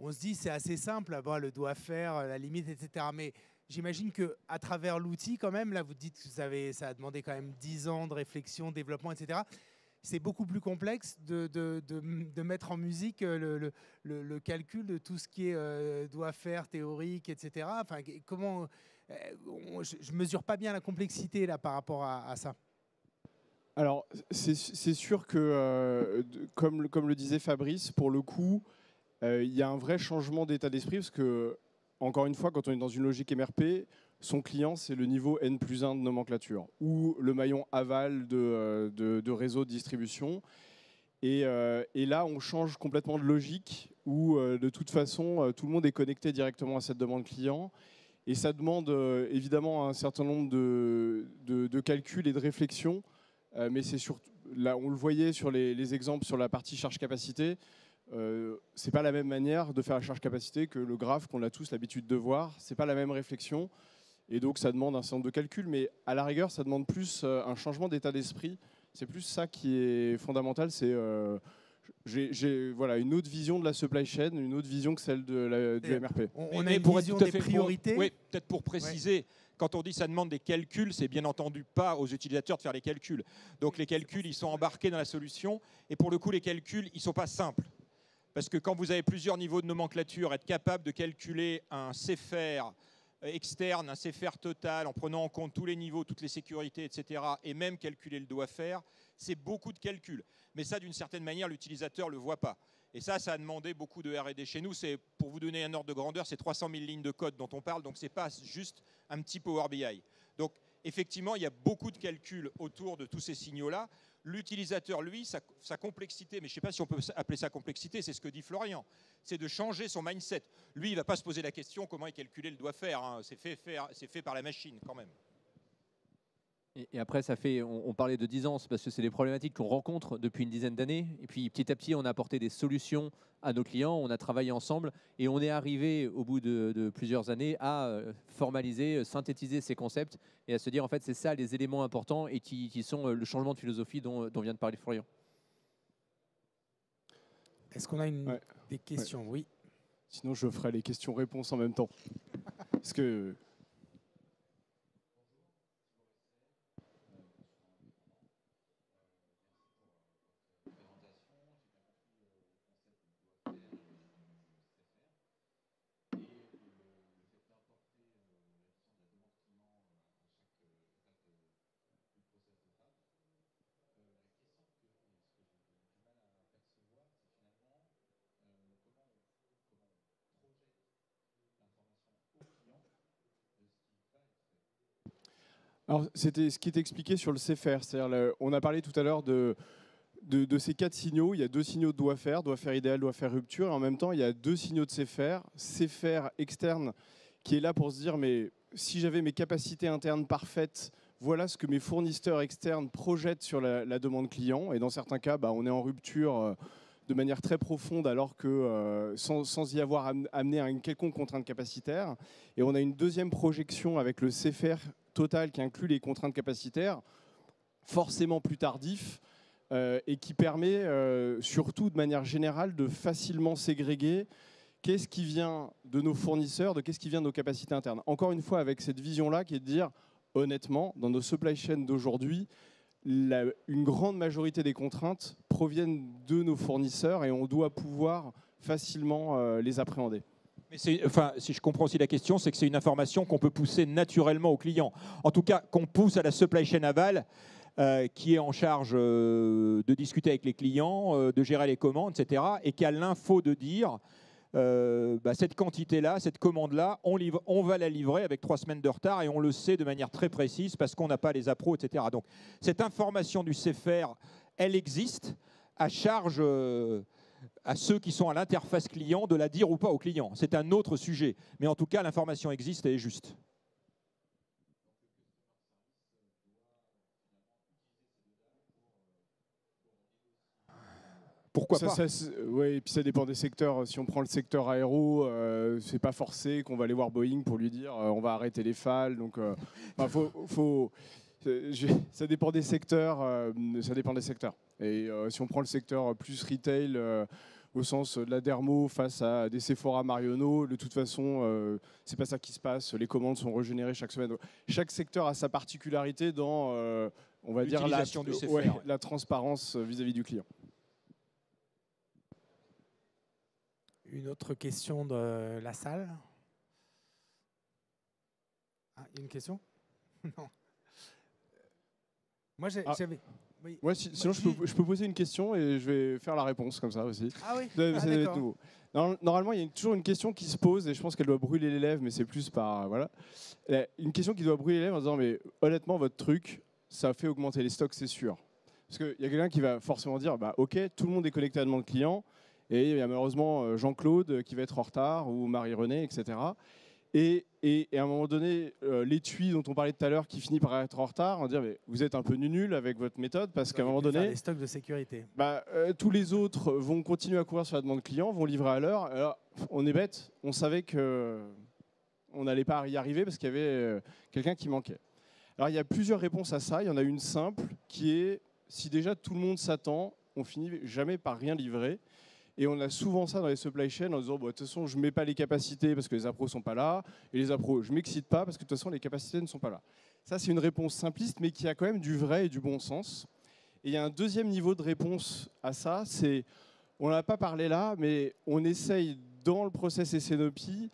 on se dit c'est assez simple, bon, le doigt faire, la limite, etc. Mais j'imagine qu'à travers l'outil, quand même, là, vous dites que ça a demandé quand même 10 ans de réflexion, développement, etc. C'est beaucoup plus complexe de mettre en musique le calcul de tout ce qui est doit faire, théorique, etc. Enfin, comment, je ne mesure pas bien la complexité là, par rapport à ça. Alors, c'est sûr que, comme le disait Fabrice, pour le coup, il y a un vrai changement d'état d'esprit parce que, encore une fois, quand on est dans une logique MRP, son client, c'est le niveau N+1 de nomenclature ou le maillon aval de réseau de distribution. Et là, on change complètement de logique où, de toute façon, tout le monde est connecté directement à cette demande client. Et ça demande évidemment un certain nombre de calculs et de réflexions. Mais c'est surtout, là, on le voyait sur les exemples sur la partie charge-capacité. C'est pas la même manière de faire la charge-capacité que le graphe qu'on a tous l'habitude de voir. C'est pas la même réflexion. Et donc, ça demande un certain nombre de calculs, mais à la rigueur, ça demande plus un changement d'état d'esprit. C'est plus ça qui est fondamental. C'est j'ai voilà, une autre vision de la supply chain, une autre vision que celle du MRP. On a une vision des priorités. Oui, peut-être pour préciser, quand on dit ça demande des calculs, c'est bien entendu pas aux utilisateurs de faire les calculs. Donc les calculs, ils sont embarqués dans la solution. Et pour le coup, les calculs, ils ne sont pas simples. Parce que quand vous avez plusieurs niveaux de nomenclature, être capable de calculer un CFR externe, un CFR total, en prenant en compte tous les niveaux, toutes les sécurités, etc., et même calculer le doigt faire, c'est beaucoup de calculs. Mais ça, d'une certaine manière, l'utilisateur ne le voit pas. Et ça a demandé beaucoup de R&D chez nous. Pour vous donner un ordre de grandeur, c'est 300 000 lignes de code dont on parle, donc ce n'est pas juste un petit Power BI. Donc, effectivement, il y a beaucoup de calculs autour de tous ces signaux-là. L'utilisateur, lui, sa complexité, mais je ne sais pas si on peut appeler ça complexité, c'est ce que dit Florian, c'est de changer son mindset. Lui, il ne va pas se poser la question comment est calculé le doigt faire, hein. C'est fait par la machine quand même. Et après, on parlait de 10 ans, parce que c'est des problématiques qu'on rencontre depuis une dizaine d'années. Et puis petit à petit, on a apporté des solutions à nos clients, on a travaillé ensemble et on est arrivé au bout de plusieurs années à formaliser, synthétiser ces concepts et à se dire en fait c'est ça les éléments importants et qui sont le changement de philosophie dont vient de parler Florian. Est-ce qu'on a des questions? Oui. Sinon, je ferai les questions-réponses en même temps. Parce que... Alors, c'était ce qui est expliqué sur le CFR. C'est-à-dire, on a parlé tout à l'heure de ces 4 signaux. Il y a 2 signaux de doigt faire idéal, doigt faire rupture. Et en même temps, il y a 2 signaux de CFR externe, qui est là pour se dire, mais si j'avais mes capacités internes parfaites, voilà ce que mes fournisseurs externes projettent sur la demande client. Et dans certains cas, on est en rupture de manière très profonde, alors que sans y avoir amené à une quelconque contrainte capacitaire. Et on a une deuxième projection avec le CFR total qui inclut les contraintes capacitaires, forcément plus tardif, et qui permet surtout de manière générale de facilement ségréguer qu'est-ce qui vient de nos fournisseurs, de qu'est-ce qui vient de nos capacités internes. Encore une fois, avec cette vision-là qui est de dire, honnêtement, dans nos supply chains d'aujourd'hui, une grande majorité des contraintes proviennent de nos fournisseurs et on doit pouvoir facilement les appréhender. Mais si je comprends aussi la question, c'est que c'est une information qu'on peut pousser naturellement aux clients. En tout cas, qu'on pousse à la supply chain aval, qui est en charge de discuter avec les clients, de gérer les commandes, etc. Et qui a l'info de dire, cette quantité-là, cette commande-là, on va la livrer avec 3 semaines de retard et on le sait de manière très précise parce qu'on n'a pas les appros, etc. Donc cette information du CFR, elle existe à charge à ceux qui sont à l'interface client de la dire ou pas au client. C'est un autre sujet. Mais en tout cas, l'information existe et est juste. Pourquoi pas? Ouais, et puis ça dépend des secteurs. Si on prend le secteur aéro, c'est pas forcé qu'on va aller voir Boeing pour lui dire on va arrêter les FAL. Donc, ça dépend des secteurs. Ça dépend des secteurs. Et si on prend le secteur plus retail, au sens de la dermo face à des Sephora Marionneau, de toute façon, c'est pas ça qui se passe. Les commandes sont régénérées chaque semaine. Chaque secteur a sa particularité dans, on va dire, la transparence vis-à-h du client. Une autre question de la salle. Ah, il y a une question? Non. Moi, j'avais... Oui. Ouais, sinon, je peux poser une question et je vais faire la réponse comme ça aussi. Ah oui, être nouveau. Normalement, il y a toujours une question qui se pose et je pense qu'elle doit brûler les lèvres, mais c'est plus par... Voilà. Une question qui doit brûler les lèvres en disant, mais honnêtement, votre truc, ça fait augmenter les stocks, c'est sûr. Parce qu'il y a quelqu'un qui va forcément dire, bah, OK, tout le monde est connecté à la demande client, et il y a malheureusement Jean-Claude qui va être en retard, ou Marie-Renée, etc. Et à un moment donné, l'étui dont on parlait tout à l'heure qui finit par être en retard, on va dire mais vous êtes un peu nul avec votre méthode parce qu'à un moment donné, les stocks de sécurité. Tous les autres vont continuer à courir sur la demande client, vont livrer à l'heure. Alors on est bête, on savait que on n'allait pas y arriver parce qu'il y avait quelqu'un qui manquait. Alors il y a plusieurs réponses à ça. Il y en a une simple qui est si déjà tout le monde s'attend, on finit jamais par rien livrer. Et on a souvent ça dans les supply chains en disant de toute façon, je ne mets pas les capacités parce que les appros ne sont pas là. Et les appros, je ne m'excite pas parce que de toute façon, les capacités ne sont pas là. Ça, c'est une réponse simpliste, mais qui a quand même du vrai et du bon sens. Et il y a un deuxième niveau de réponse à ça, c'est, on n'en a pas parlé là, mais on essaye dans le process SNOP,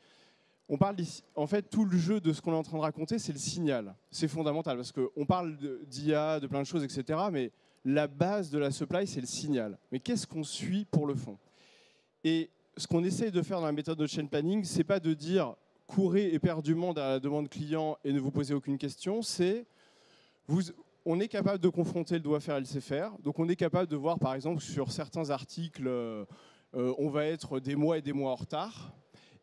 on parle en fait, tout le jeu de ce qu'on est en train de raconter, c'est le signal. C'est fondamental parce qu'on parle d'IA, de plein de choses, etc. Mais la base de la supply, c'est le signal. Mais qu'est-ce qu'on suit pour le fond ? Et ce qu'on essaye de faire dans la méthode de chain planning, c'est pas de dire courez éperdument derrière la demande client et ne vous posez aucune question, c'est on est capable de confronter le doigt faire et le sait faire. Donc on est capable de voir par exemple sur certains articles, on va être des mois et des mois en retard.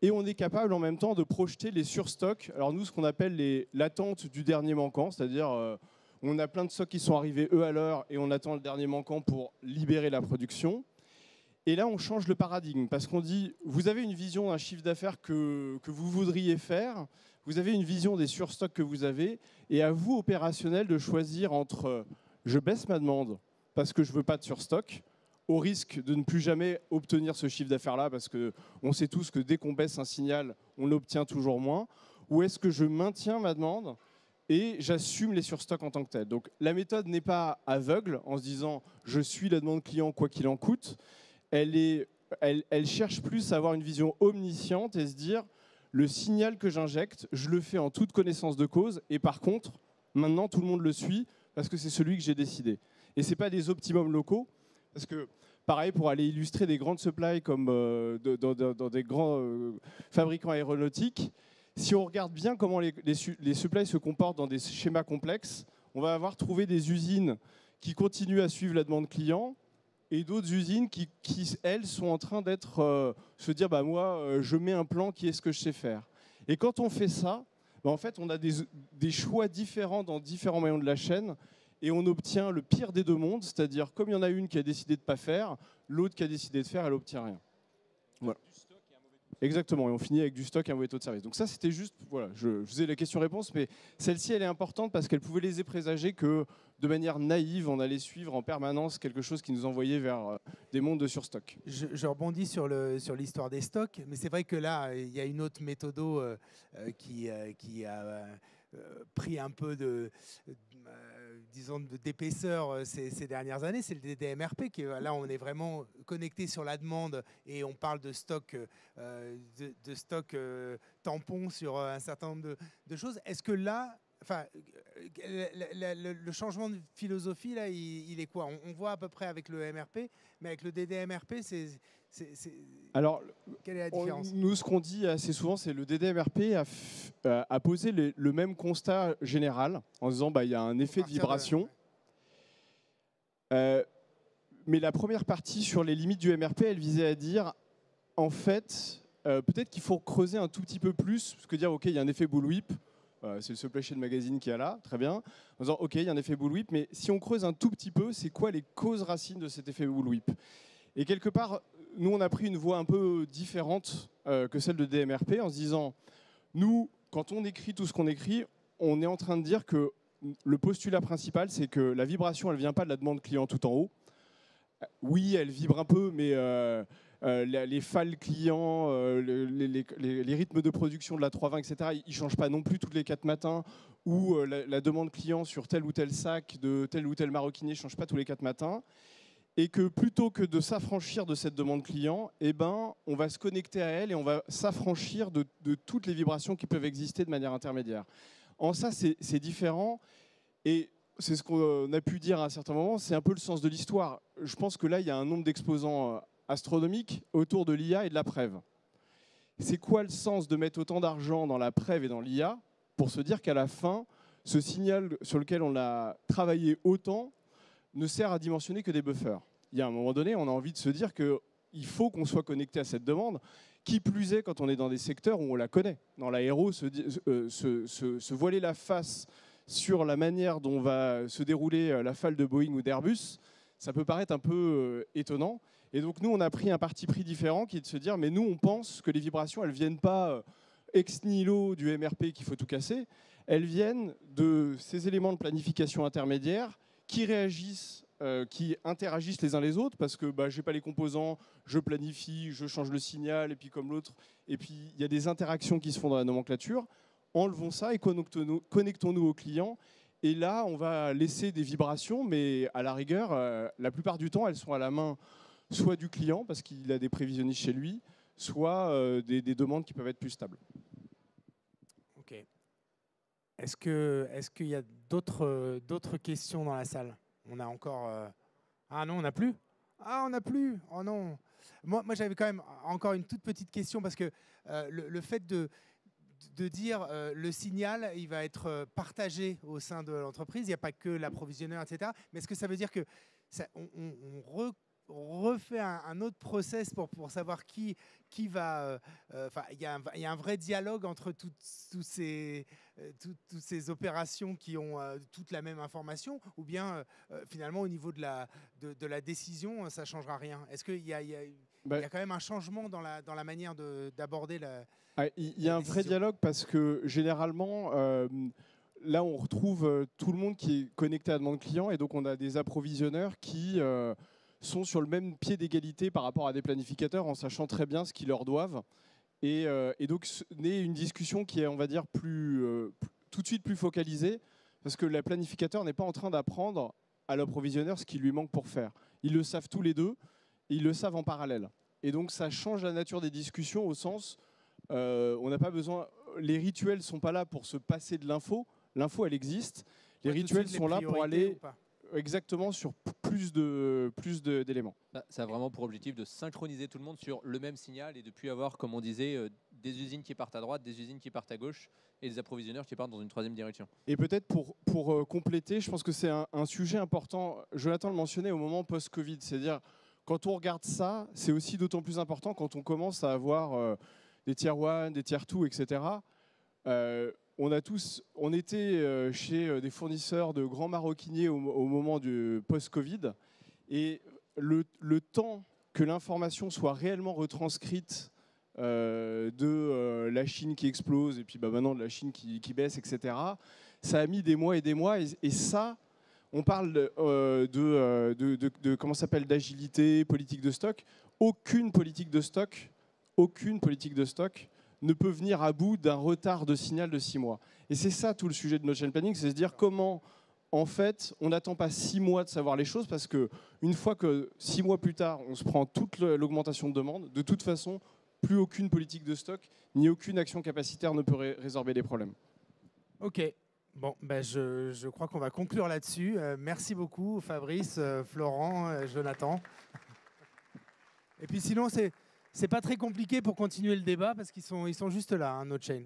Et on est capable en même temps de projeter les surstocks. Alors nous, ce qu'on appelle l'attente du dernier manquant, c'est-à-dire on a plein de stocks qui sont arrivés eux à l'heure et on attend le dernier manquant pour libérer la production. Et là, on change le paradigme parce qu'on dit, vous avez une vision d'un chiffre d'affaires que vous voudriez faire, vous avez une vision des surstocks que vous avez, et à vous, opérationnel, de choisir entre je baisse ma demande parce que je ne veux pas de surstock, au risque de ne plus jamais obtenir ce chiffre d'affaires-là parce qu'on sait tous que dès qu'on baisse un signal, on l'obtient toujours moins, ou est-ce que je maintiens ma demande et j'assume les surstocks en tant que tel. Donc la méthode n'est pas aveugle en se disant je suis la demande client quoi qu'il en coûte. Elle cherche plus à avoir une vision omnisciente et se dire le signal que j'injecte, je le fais en toute connaissance de cause et par contre, maintenant tout le monde le suit parce que c'est celui que j'ai décidé. Et ce n'est pas des optimums locaux parce que, pareil, pour aller illustrer des grandes supplies comme dans des grands fabricants aéronautiques, si on regarde bien comment les supplies se comportent dans des schémas complexes, on va avoir trouvé des usines qui continuent à suivre la demande client et d'autres usines qui, elles, sont en train d'être se dire bah, moi, je mets un plan qui est ce que je sais faire. Et quand on fait ça, bah, en fait, on a des choix différents dans différents maillons de la chaîne et on obtient le pire des deux mondes, c'est-à-dire comme il y en a une qui a décidé de ne pas faire, l'autre qui a décidé de faire, elle n'obtient rien. Voilà. Exactement, et on finit avec du stock et un mauvais taux de service. Donc ça, c'était juste, voilà, je faisais la question-réponse, mais celle-ci, elle est importante parce qu'elle pouvait laisser présager que, de manière naïve, on allait suivre en permanence quelque chose qui nous envoyait vers des mondes de surstock. Je rebondis sur l'histoire des stocks, mais c'est vrai que là, il y a une autre méthodo qui a pris un peu disons d'épaisseur ces dernières années, c'est le DDMRP qui là on est vraiment connecté sur la demande et on parle de stock tampon sur un certain nombre de choses. Est-ce que là, enfin, le changement de philosophie là, il est quoi? On voit à peu près avec le MRP, mais avec le DDMRP, alors, quelle est la différence? Nous, ce qu'on dit assez souvent, c'est que le DDMRP a posé le même constat général en disant bah, il y a un effet de vibration. mais la première partie sur les limites du MRP, elle visait à dire, en fait, peut-être qu'il faut creuser un tout petit peu plus, parce que dire, OK, il y a un effet bullwhip, c'est le Supply Chain Magazine qui est là, très bien, en disant, OK, il y a un effet bullwhip, mais si on creuse un tout petit peu, c'est quoi les causes racines de cet effet bullwhip? Et quelque part, nous, on a pris une voie un peu différente que celle de DMRP, en se disant, nous, quand on écrit tout ce qu'on écrit, on est en train de dire que le postulat principal, c'est que la vibration, elle ne vient pas de la demande client tout en haut. Oui, elle vibre un peu, mais les FAL clients, les rythmes de production de la 320, etc., ils ne changent pas non plus toutes les 4 matins, ou la demande client sur tel ou tel sac de tel ou tel maroquinier ne change pas tous les 4 matins. Et que plutôt que de s'affranchir de cette demande client, eh ben, on va se connecter à elle et on va s'affranchir de toutes les vibrations qui peuvent exister de manière intermédiaire. En ça, c'est différent. Et c'est ce qu'on a pu dire à un certain moment, c'est un peu le sens de l'histoire. Je pense que là, il y a un nombre d'exposants astronomiques autour de l'IA et de la preuve. C'est quoi le sens de mettre autant d'argent dans la preuve et dans l'IA pour se dire qu'à la fin, ce signal sur lequel on a travaillé autant ne sert à dimensionner que des buffers. Il y a un moment donné, on a envie de se dire qu'il faut qu'on soit connecté à cette demande, qui plus est quand on est dans des secteurs où on la connaît. Dans l'aéro, se voiler la face sur la manière dont va se dérouler la FAL de Boeing ou d'Airbus, ça peut paraître un peu étonnant. Et donc nous, on a pris un parti pris différent qui est de se dire, mais nous, on pense que les vibrations, elles ne viennent pas ex nihilo du MRP qu'il faut tout casser, elles viennent de ces éléments de planification intermédiaire qui réagissent, qui interagissent les uns les autres, parce que je n'ai pas les composants, je planifie, je change le signal, et puis comme l'autre, et puis il y a des interactions qui se font dans la nomenclature. Enlevons ça et connectons-nous au client. Et là, on va laisser des vibrations, mais à la rigueur, la plupart du temps, elles sont à la main soit du client, parce qu'il a des prévisionnistes chez lui, soit des demandes qui peuvent être plus stables. OK. Est-ce qu'il y a d'autres questions dans la salle? On a encore... Ah non, on n'a plus? Ah, on n'a plus? Oh non. Moi j'avais quand même encore une toute petite question, parce que le fait de dire le signal, il va être partagé au sein de l'entreprise, il n'y a pas que l'approvisionneur, etc. Mais est-ce que ça veut dire que on refait un autre process pour savoir qui va... il y a un vrai dialogue entre toutes ces opérations qui ont toutes la même information, ou bien finalement au niveau de la décision, ça ne changera rien? Est-ce qu'il y a quand même un changement dans la manière d'aborder la... Il y a un vrai dialogue, parce que généralement, là, on retrouve tout le monde qui est connecté à la demande client, et donc on a des approvisionneurs qui sont sur le même pied d'égalité par rapport à des planificateurs, en sachant très bien ce qu'ils leur doivent. Et donc, naît une discussion qui est, on va dire, tout de suite plus focalisée, parce que le planificateur n'est pas en train d'apprendre à l'approvisionneur ce qu'il lui manque pour faire. Ils le savent tous les deux, et ils le savent en parallèle. Et donc, ça change la nature des discussions, au sens... on n'a pas besoin. Les rituels ne sont pas là pour se passer de l'info. L'info, elle existe. Les rituels sont là pour aller exactement sur plus d'éléments. Ça a vraiment pour objectif de synchroniser tout le monde sur le même signal, et de plus avoir, comme on disait, des usines qui partent à droite, des usines qui partent à gauche, et des approvisionneurs qui partent dans une troisième direction. Et peut-être pour compléter, je pense que c'est un sujet important. Jonathan le mentionnait au moment post-Covid. C'est-à-dire, quand on regarde ça, c'est aussi d'autant plus important quand on commence à avoir... des tier 1, des tier 2, etc. On était chez des fournisseurs de grands maroquiniers au moment du post-Covid, et le temps que l'information soit réellement retranscrite de la Chine qui explose, et puis maintenant de la Chine qui baisse, etc., ça a mis des mois et des mois, et ça, on parle de comment ça s'appelle, d'agilité, politique de stock. Aucune politique de stock ne peut venir à bout d'un retard de signal de 6 mois. Et c'est ça tout le sujet de Notion Planning, c'est se dire comment, en fait, on n'attend pas 6 mois de savoir les choses, parce qu'une fois que 6 mois plus tard, on se prend toute l'augmentation de demande, de toute façon, plus aucune politique de stock, ni aucune action capacitaire ne peut résorber les problèmes. OK. Bon, je crois qu'on va conclure là-dessus. Merci beaucoup, Fabrice, Florent, Jonathan. Et puis sinon, c'est pas très compliqué pour continuer le débat, parce qu'ils sont juste là, Notion.